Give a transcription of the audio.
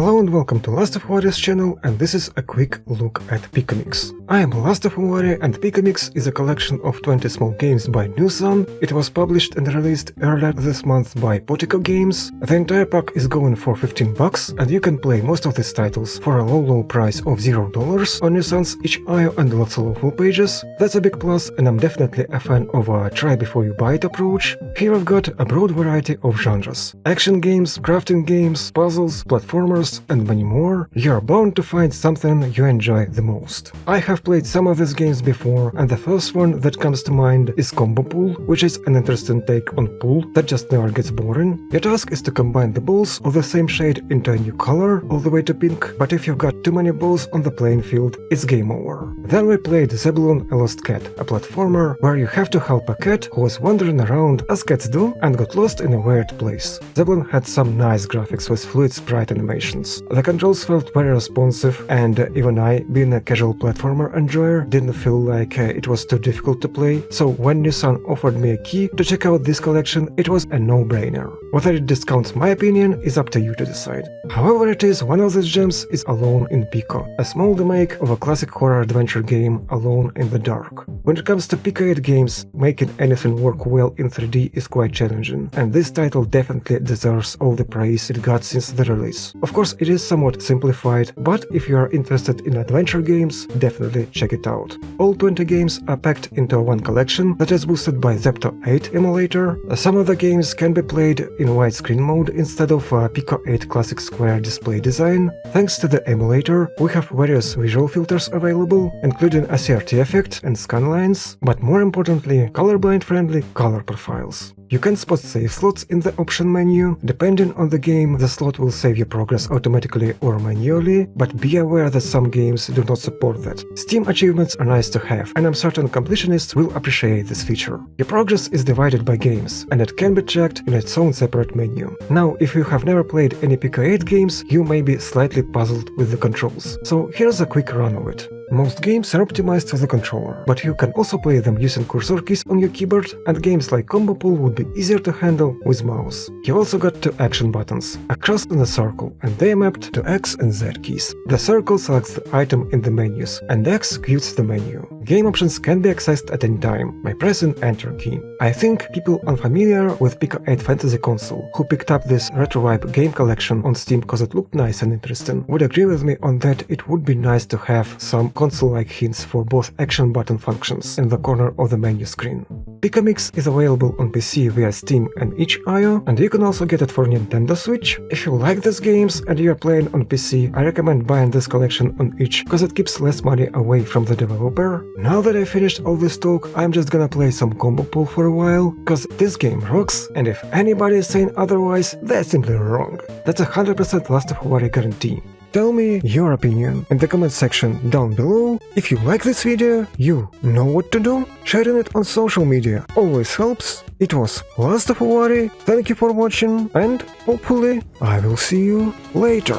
Hello and welcome to LastofAvari's channel, and this is a quick look at PicoMix. I am LastofAvari, and PicoMix is a collection of 20 small games by NuSan. It was published and released earlier this month by Potico Games. The entire pack is going for $15, and you can play most of these titles for a low price of $0 on NuSan's itch.io and lots of full pages. That's a big plus, and I'm definitely a fan of a try before you buy it approach. Here I've got a broad variety of genres: action games, crafting games, puzzles, platformers, and many more. You're bound to find something you enjoy the most. I have played some of these games before, and the first one that comes to mind is Combo Pool, which is an interesting take on pool that just never gets boring. Your task is to combine the balls of the same shade into a new color, all the way to pink, but if you've got too many balls on the playing field, it's game over. Then we played Zebulon a Lost Cat, a platformer where you have to help a cat who was wandering around as cats do and got lost in a weird place. Zebulon had some nice graphics with fluid sprite animations. The controls felt very responsive, and even I, being a casual platformer enjoyer, didn't feel like it was too difficult to play, so when NuSan offered me a key to check out this collection, it was a no-brainer. Whether it discounts my opinion is up to you to decide. However it is, one of these gems is Alone in Pico, a small remake of a classic horror adventure game Alone in the Dark. When it comes to Pico 8 games, making anything work well in 3D is quite challenging, and this title definitely deserves all the praise it got since the release. Of course, it is somewhat simplified, but if you are interested in adventure games, definitely check it out. All 20 games are packed into one collection that is boosted by Zepto 8 emulator. Some of the games can be played in widescreen mode instead of Pico 8 classic square display design. Thanks to the emulator, we have various visual filters available, including a CRT effect and scan lines, but more importantly, colorblind-friendly color profiles. You can spot save slots in the option menu. Depending on the game, the slot will save your progress automatically or manually, but be aware that some games do not support that. Steam achievements are nice to have, and I'm certain completionists will appreciate this feature. Your progress is divided by games, and it can be checked in its own separate menu. Now, if you have never played any Pico 8 games, you may be slightly puzzled with the controls, so here's a quick run of it. Most games are optimized for the controller, but you can also play them using cursor keys on your keyboard, and games like Combo Pool would be easier to handle with mouse. You've also got two action buttons, a cross and a circle, and they are mapped to X and Z keys. The circle selects the item in the menus, and X executes the menu. Game options can be accessed at any time by pressing Enter key. I think people unfamiliar with Pico 8 Fantasy Console, who picked up this retro vibe game collection on Steam because it looked nice and interesting, would agree with me on that it would be nice to have some console-like hints for both action button functions in the corner of the menu screen. PicoMix is available on PC via Steam and itch.io, and you can also get it for Nintendo Switch. If you like these games and you're playing on PC, I recommend buying this collection on itch, because it keeps less money away from the developer. Now that I finished all this talk, I'm just gonna play some Combo Pool for a while, because this game rocks, and if anybody is saying otherwise, they're simply wrong. That's 100% LastofAvari guarantee. Tell me your opinion in the comment section down below. If you like this video, you know what to do. Sharing it on social media always helps. It was LastofAvari, thank you for watching, and hopefully I will see you later.